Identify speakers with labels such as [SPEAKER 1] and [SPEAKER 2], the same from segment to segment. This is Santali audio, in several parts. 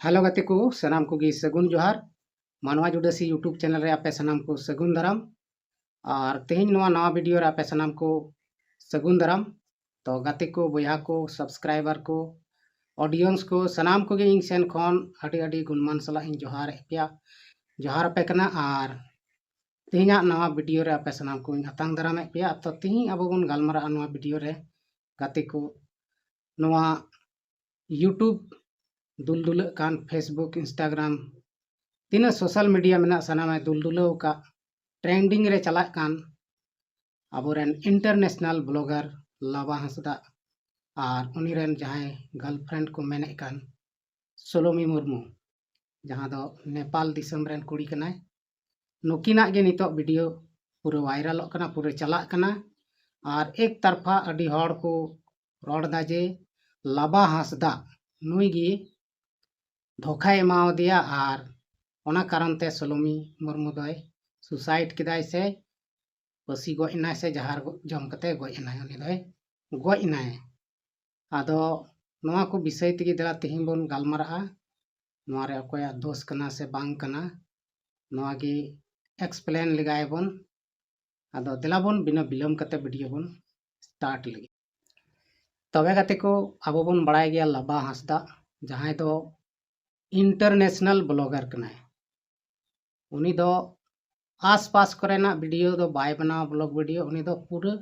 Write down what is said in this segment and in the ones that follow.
[SPEAKER 1] हेलो गति को सनाम को सगुन जोहार मानवा जुडासी यूट्यूब चैनल रे आपे सनाम को सगुन दाराम और तेहन नवा वीडियो रे आपे सनाम को सगुन दाराम। तो गति को बया को सब्सक्राइबर को ऑडियंस को सनाम को इन सेन खन अड़ी अड़ी गुणमान सला इन जोहार पे जोहार पे कना और तेहना नवा वीडियो रे आपे सनाम को हतांग दाराम पे। तो तेहन अब बन गलमारा नवा वीडियो रे गति को नवा यूट्यूब दुलदुल कान फेसबुक इंस्टाग्राम तीना सोशल मीडिया में सानाम दुलदुलो का ट्रेंडिंग रे चला कान अबोरेन इंटरनेशनल ब्लॉगर लाबा हंसदा और उनीरेन जहां गर्लफ्रेंड को मेने कान सोलोमी मुर्मू जहां दो नेपाल दिसम रेन कुड़ी कनाय नुकिना गे नितो वीडियो पूरा वायरल कना पूरा चला कना और एक तरफा अडी हड़ को रड़दा जे लाबा हंसदा नुई गे धोखा एमाव दिया और ओना कारण ते सोलोमी मुर्मू दय सुसाइड किदाय से पसी गयनाय से जहार जम कते गयनाय उनी दय गयनाय। आदो नवा को विषय तगी दला तेहिं बन गालमारा नवा रे अकोया दोष कना से बांग कना नवा गे एक्सप्लेन लगाय बन। आदो दिला बन बिना बिलम कते वीडियो बन स्टार्ट लगी। तबे गते को आबो बन बड़ाय गया लाबा हंसदा जहां दो इंटरनेशनल ब्लॉगर कनाय उनी दो आसपास करेना वीडियो दो बाय बनाव ब्लॉग वीडियो उनी दो पूरा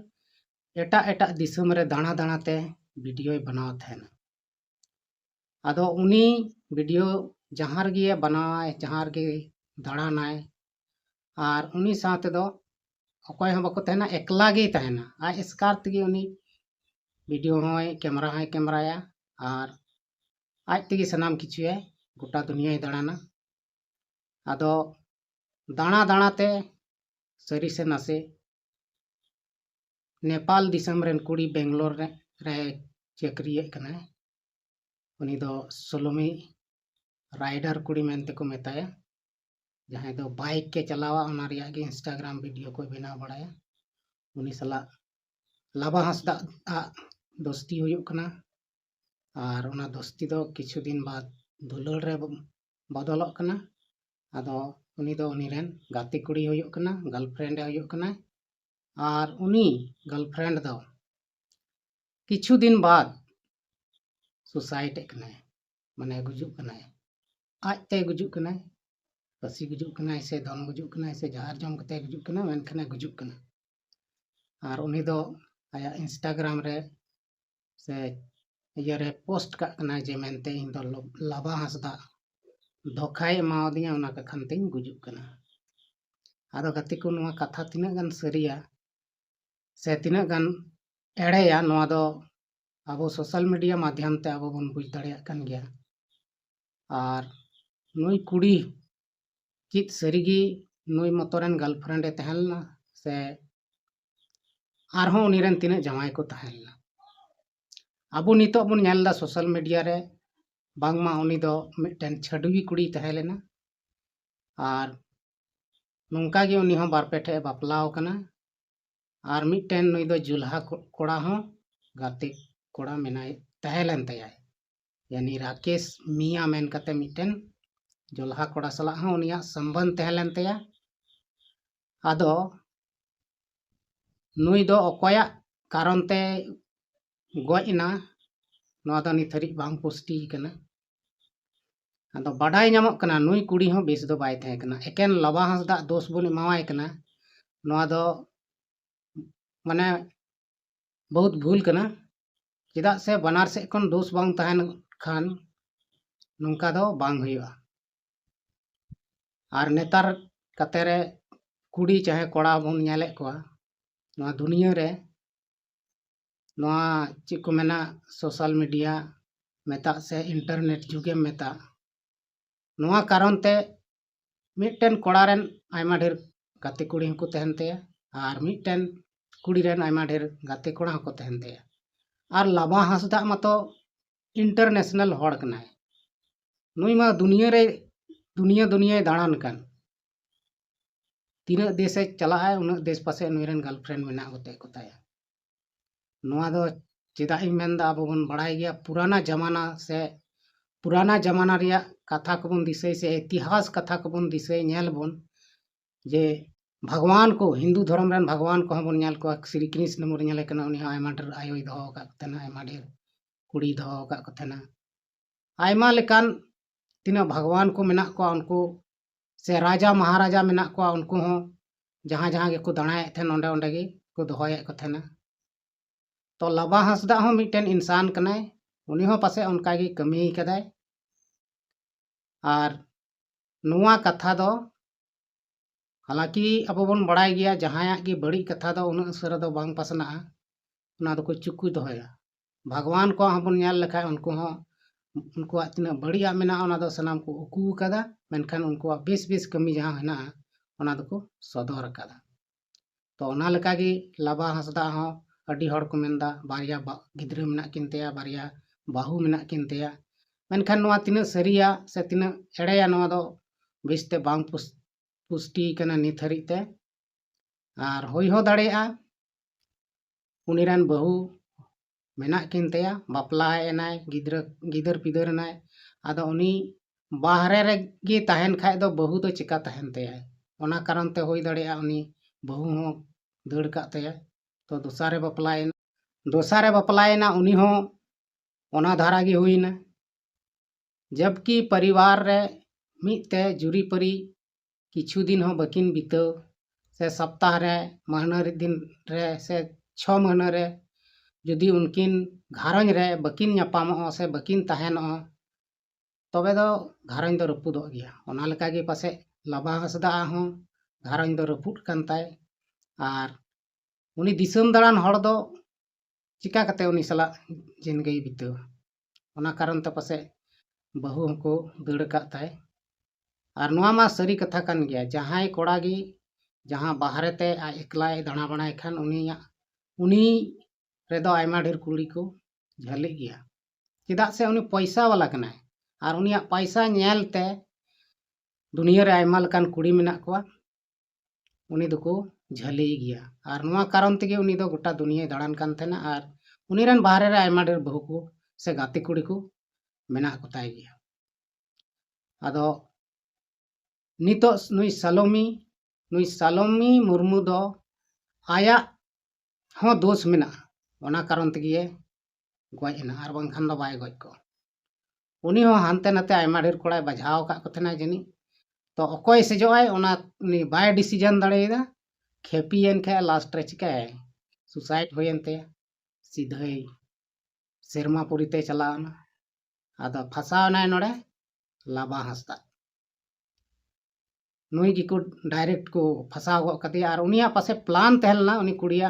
[SPEAKER 1] एटा एटा दिसम रे दाना दाना ते वीडियो बनाव थेन। आदो उनी वीडियो जहां गे बनावाय जहां गे दाड़ानाय और उनी साथ दो अकोय हम बको तहना एकला गे तहना आज एस्कार तगी उनी वीडियो होय कैमराया और आज तगी सनाम किछुए गोटा दुनिया दाड़ाना। आदो दाणा दाणा ते सरी से नासे नेपाल दिसम रेन कुड़ी बेंगलोर रे चक्रिये कनाय उनी दो सोलोमी राइडर कुड़ी मेनते को मेताया जहां दो बाइक के चलावा उना रिया गे इंस्टाग्राम वीडियो को बनाव बड़ाया उनी सला लाबा हंसदा दोस्ती हुयुक कना और उना दोस्ती दो किछु दिन बाद दुलड़ रे बदलक कना। आदो उनी दो उनी रेन गाते कुड़ी हुयुक कना गर्लफ्रेंड हुयुक कना और उनी गर्लफ्रेंड दो किछु दिन बाद सुसाइड कनाय माने गुजुक कनाय आज ते गुजुक कनाय पसी गुजुक कनाय से दम गुजुक कनाय से जहार जम कते गुजुक कना मेनखाने गुजुक कना। और उनी दो आया इंस्टाग्राम रे से ये रे पोस्ट का कना जे मेनते इन दो लाबा हंसदा धोखाय एमावदिया उना का खनतें गुजुक कना। आदो गति को नवा कथा तिना गन सरिया से तिना गन एड़ेया नवा दो आबो सोशल मीडिया माध्यम ते आबो बन बुझ दाड़िया कन गया। और नुई कुड़ी चित सरीगी नुई मतोरेन गर्लफ्रेंड तहलना से आरहों उनीरेन तिना जमाय को तहलना। आबो नितो बन नेलदा सोशल मीडिया रे बांगमा उनी दो मिटन छडवी कुड़ी तहलेना और नोंका गे उनी हो बारपे ठे बापलाव कना और मिटन नुई दो जुल्हा कोड़ा हो गाते कोड़ा मेनाय तहलन तयाय यानी राकेश मिया मेन कते मिटन जुल्हा कोड़ा सला हो उनिया संबंध तहलन तया। आदो नुई दो अकोया कारण ते गयना नवा दो निथरी बांग पुष्टि कना। आदो बाडाय नामक कना नुई कुड़ी हो बेस दो बाय तहे कना एकेन लाबा हंसदा दोष बन एमावाय कना नवा दो माने बहुत भूल कना चेदा से बनार से कन दोष बांग तहन खान नोंका दो बांग हुआ। और नेतार कते रे कुड़ी चाहे कोड़ा बन नेले कोआ नवा दुनिया रे नवा ची को मेना सोशल मीडिया मेता से इंटरनेट जुगे मेता नवा कारण ते मिटन कोड़ा रेन आयमा ढेर गाते कुड़ी हको तहन ते और मिटन कुड़ी रेन आयमा ढेर गाते कोड़ा हको तहन ते और लाबा हंसदा मतो इंटरनेशनल हड़ कनाय नुई मा दुनिया रे दुनिया दाड़ान कान तीना देश चला है उन देश पासे नुईरेन गर्लफ्रेंड मेना गोते कोताया। नवा दो चेदा इन मेनदा आबो बन बड़ाय गया पुराना जमाना से पुराना जमाना रिया कथा को बन दिसै से इतिहास कथा को बन दिसै नेल बोन जे भगवान को हिंदू धर्म रन भगवान को बन नेल को श्री कृष्ण मोर नेले कना उनी आयमा ढेर आयोय दहो का कथना आयमा ढेर कुड़ी दहो का कथना आयमा लेकान तीना भगवान को मेना को उनको से राजा महाराजा मेना को उनको हो जहाँ जहाँ के को दणाए थे ओंडे ओंडे गे को दहोय को थेना तो लबा हांसदा हो मिटन इंसान कनाय उनी हो पासे उनका गे कमी कदाय और नुआ कथा दो हालांकि अब बन बड़ाय गया जहाँ की बड़ी कथा दो उन सर दो बांग पासना उना दो को चुकु दोया भगवान को हम नेल लेखा उनको हो उनको तीना बड़िया मेना उना दो सनाम को उकू कदा मेनखान उनको बेस बेस कमी जहाँ हेना उना दो को सदर कदा तो उना लेका गे लबा हांसदा हो अडी हड़ को मेनदा बारिया गिद्रा मेना किनतेया बारिया बाहू मेना किनतेया मेनखान नोआ तीना सरिया से तीना एड़ेया नोआ दो बेसते बांग पुष्टि कना नित हरिते और होय हो दाड़ेया उनीरान बहु मेना किनतेया बापला एनाय गिदर पिदर नाय आदो उनी बाहरे रे गे तहन खाय दो बहु दो चिका तहन तेया ओना कारण ते होय दाड़ेया उनी बहु हो दड़ कातेया तो दोसारे बपलायना उनी हो ओना धारा गे हुईना जबकि परिवार रे मिते जुरी परी किछु दिन हो बकिन बिताव से सप्ताह रे महीना रे दिन रे से 6 महीना रे यदि उनकिन घारंज रे बकिन न्यापामो से बकिन तहनो तबे दो घारंज दो रपुदो गया ओना लेका गे पासे लबा हांसदा हो घारंज दो रपुद कानताय और उनी दिसम दाड़ान हड़ दो चिका कते उनी सला जिनगी बिताव ओना कारण ते पासे बहु को दड़ काताय और नोआ मा सरी कथा कान गया जहां कोड़ा गे जहां बाहरे ते एकलाय दाणा बनाय खान उनी रेदो आयमा ढेर कुड़ी को झले गया चेदा से उनी पैसा वाला कनाय और उनिया पैसा नेलते दुनिया रे आयमा लकान कुड़ी मेना कोआ उनी दको झले गया और नोआ कारण तेगे उनी दो गोटा दुनिया दाड़ान कान थेना और उनी रन बाहरे रे आयमा ढेर बहु को से गाते कुड़ी को मेना कोताय गया आदो नितो नुई सालोमी मुर्मू दो आया हो दोष मेना ओना कारण तेगे गज एना और बांखान दो बाय गज को उनी हो हानते नाते आयमा ढेर कोड़ाय बजाव का कथना जनी तो अकोय सेजोय ओना उनी बाय डिसीजन दाड़ेदा खेपियन खे लास्ट रे चिकाय सुसाइड होयनते सीधे सेरमा पुरीते चलावना आदो फसावना नोड़े लबा हांसदा नुई की को डायरेक्ट को फसाव कदिया और उनिया पासे प्लान तहलना उनी कुड़िया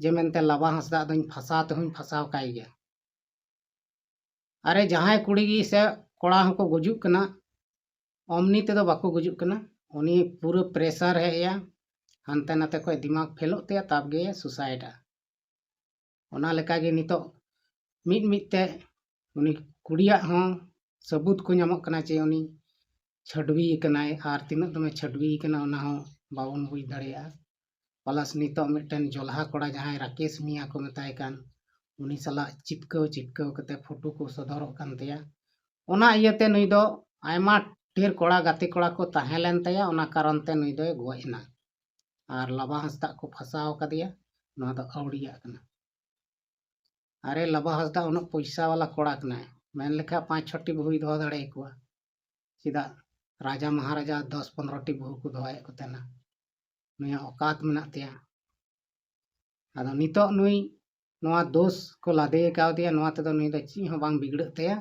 [SPEAKER 1] जे मेनते लबा हांसदा दोኝ फसाव ते हुኝ फसाव काई गया अरे जहां कुड़ी गी से कोड़ा हको गुजुक कना ओमनी ते दो बाको गुजुक कना उनी पूरा प्रेशर है या हानते नाते को दिमाग फेलोते तब गे सुसाइड ओना लेका गे नितो मिट ते उनी कुड़िया हो सबूत को नामक कना चे उनी छडवी कनाय और तीना दमे छडवी कना ओना हो बाबन बुझ दाड़ेया प्लस नितो मिटन जोल्हा कोड़ा जहां राकेश मिया को मेताय कान उनी सला चिपकाव कते फोटो को सदर कानतेया ओना इयते नुई दो आयमा ढेर कोड़ा गाते कोड़ा को ताहेलेन तया ओना कारण ते नुई दो गजना और लबा हांसदा को फसाव कदिया नोआ दो औड़िया कना अरे लबा हांसदा उन पैसा वाला कोड़ा कनाय मेन लेखा 5-6 टी बहु दो दाड़े को चिदा राजा महाराजा 10-15 टी बहु को दोय को तेना नुया औकात मेना तेया आदो नितो नुई नोआ दोष को लादे कावदिया नोआ ते दो नुई दो ची हो बांग बिगड़तेया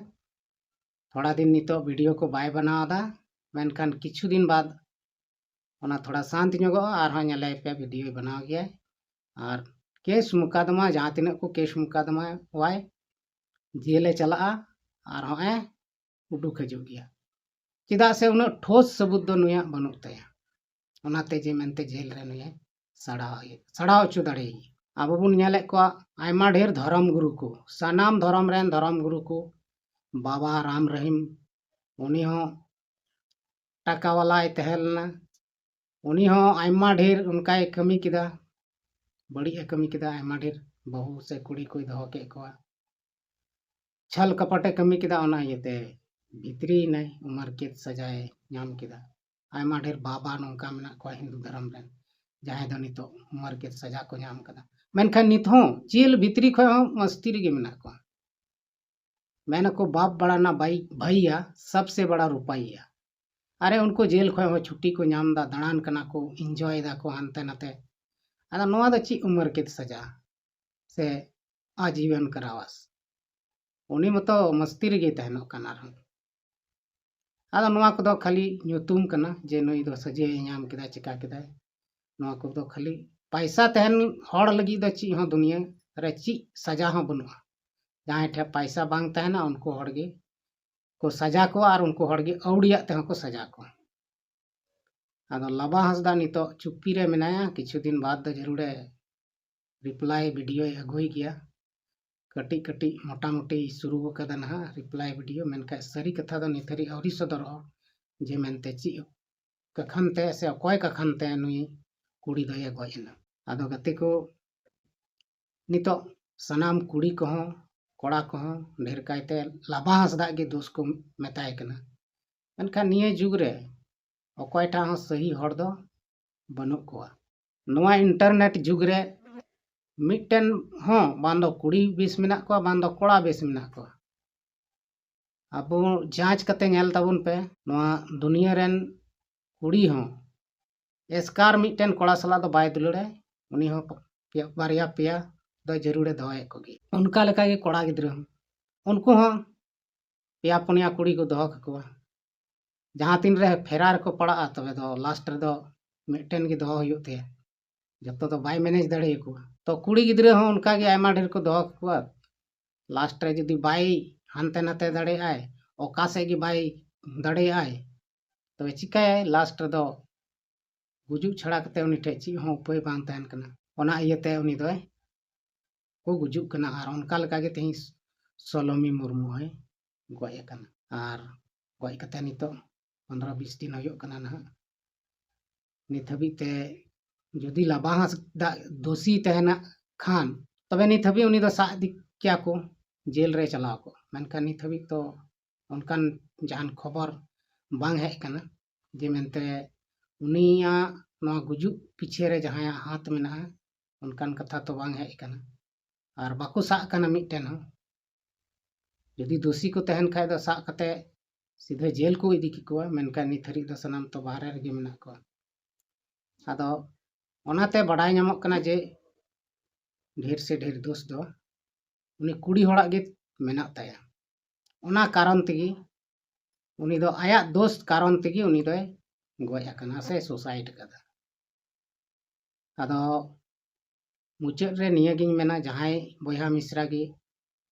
[SPEAKER 1] थोड़ा दिन नितो वीडियो को बाय बनावदा मेनखान किछु दिन बाद ओना थोड़ा शांत ᱧᱚᱜᱚᱜᱼᱟ और हाँ ñᱮᱞᱮ पे वीडियो बनाव गया और केस मुकदमा जहाँ तिना को केस मुकदमा वाय जेले चला और हाँ उडुक हजू गया चेदा से उन ठोस सबूत दो नुया बनुक तया ओनाते जे मेनते जेल रे नुया सड़ा हचो दाड़े अब बन ñेले को आयमा ढेर धर्म गुरु को सानाम धर्म रेन धर्म गुरु को बाबा राम रहीम उनी हो टाका वाला तहलना उनी हो आयमा ढेर उनकाय कमी किदा बड़ी कमी किदा आयमा ढेर बहु से कुड़ी को दहो के को छल कपटे कमी किदा ओना येते भितरी ने उमर कैद सजाए नाम केदा आयमा ढेर बाबा नौका मेना को हिंदू धर्म रेन जहां दो नितो उमर कैद सजा को नाम कदा मेनखान नित हो जेल भितरी खो मस्ती रेगे मेना को मैंने को बाप बड़ा ना भाई भैया सबसे बड़ा रुपया अरे उनको जेल खो छुट्टी को नाम दा दाड़ान कना को एंजॉय दा को हानते नाते अदा नोआ दा ची उमर कैद सजा से आजीवन करावास उनी मतो मस्ती रेगे तहनो कना रहो अदा नोआ को दो खाली ᱧᱩᱛᱩᱢ कना जे नुई दो सजे नाम केदा चिका केदा नोआ को दो खाली पैसा तहन हड़ लगी दो ची हो दुनिया रे ची सजा हो बनुआ जहां ठे पैसा बांग तहना उनको हड़गे को सजा को और उनको हड़गे औड़िया तह को सजा को अदो लबा हंसदा नितो चुप्पी रे मेनाया किछु दिन बाद दो जरूरे रिप्लाई वीडियो अगुई गया कटी कटी मोटा मोटी शुरू कदा ना रिप्लाई वीडियो मेनका सरी कथा दो निथरी औरी सदर जे मेनते ची कखनते से अकय कखनते नुई कुड़ी दये गयना आदो गते को नितो सनाम कुड़ी को कोड़ा को ढेर कायते लाबा हंसदा के दोष को मेताय कना मेनका निये जुग रे अकयटा हो सही हड़ दो बनु कोआ नोआ इंटरनेट जुग रे मिट्टन हो बांदो कुड़ी बेस मेना को बांदो कोड़ा बेस मेना को अब जांच कते नेल ताबुन पे नोआ दुनिया रेन कुड़ी हो एस्कार मिट्टन कोड़ा सला दो बाय दुलड़े उनी हो बारिया पिया दो जरूरे दवाए कोगी उनका लेका के कोड़ा गिद्र उनको हो पिया पुनिया कुड़ी को दो ककुआ जहां तीन रे फेरार को पड़ा तबे दो लास्ट रे दो मिट्टन के दो होते जतो तो बाय मैनेज दड़े को तो कुड़ी गिद्रे हो उनका के आयमा ढेर को दो ककुआ लास्ट रे जदी बाय हानते नाते दड़े आए ओका से की बाय दड़े आए तबे चिकाय लास्ट रे दो गुजुक छड़ा कते उनी ठे ची हो उपाय बांग तहन कना ओना इयते उनी दो को गुजुक कना आर उनका लगा के तेही सोलोमी मुर्मू है गय कना आर गय कते नितो 15-20 दिन होयो कना ना नित हबीते जदि लाबाहास दोषी तहना खान तबे नित हबी उनी दो सा दी क्या को जेल रे चलाव को मेनका नित हबी तो उनकान जहान खबर बांग है कना जे मेनते उनिया नो गुजुक पीछे रे जहां हाथ में ना उनकान कथा तो बांग है कना और बाको सा कना मिट्टन हो यदि दोषी को तहन खाय दो सा कते सीधे जेल को इदी की को मेनका निथरी दो सनाम तो बाहर रे मेना को आदो ओनाते बड़ाई नामक कना जे ढेर से ढेर दोष दो उनी कुड़ी होड़ा गे मेना ताया ओना कारण तेगी उनी दो आया दोष कारण तेगी उनी दो गया कना से सुसाइड कदा आदो मुचाद रे निया गिन मेना जहां बोया मिश्रा गे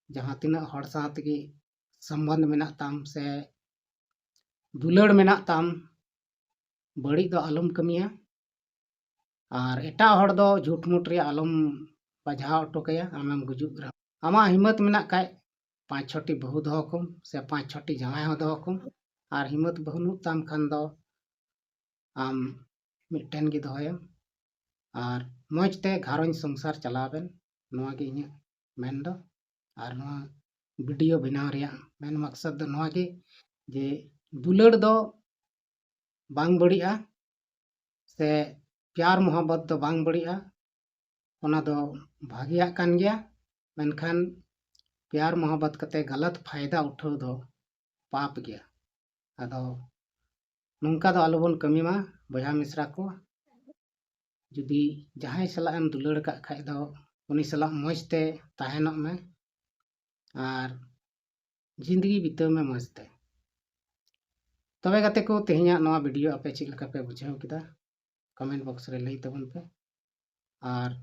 [SPEAKER 1] जहां तिना हड़ साथ गे संबंध मेना ताम से दुलड़ मेना ताम बड़ी दो आलम कमिया और एटा हड़ दो झूठ मूठ रे आलम बजाव टोकया आमम गुजुक रा आमा हिम्मत मेना काय 5-6टी बहु दो कम से 5-6टी जमाय हो दो कम और हिम्मत बहुनु ताम खान दो आम मिट्टन गे दोयम और मजते घारों संसार चलावेन नोआ गे इnya मेन दो और नोआ वीडियो बनाव रिया मेन मकसद दो नोआ गे जे दुलड़ दो बांग बड़िया से प्यार मोहब्बत दो बांग बड़िया ओना दो भागिया कान गया मेनखान प्यार मोहब्बत कते गलत फायदा उठाव दो पाप गया आदो नौका दो आलोबन कमी मा बया मिश्रा को जुदी जहां सला एम दुलड़ का खाय दो उनी सला मजते ताहेनक में और जिंदगी बिताव में मजते तबे गते को तेहिया नवा वीडियो आपे चिक लका पे बुझाव किदा कमेंट बॉक्स रे लई तबन पे और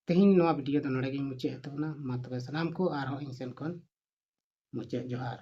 [SPEAKER 1] तेहिन नवा वीडियो दो नडे गे मुचे तबना मा तबे सलाम को आर हो इन सेन कोन मुचे जोहार।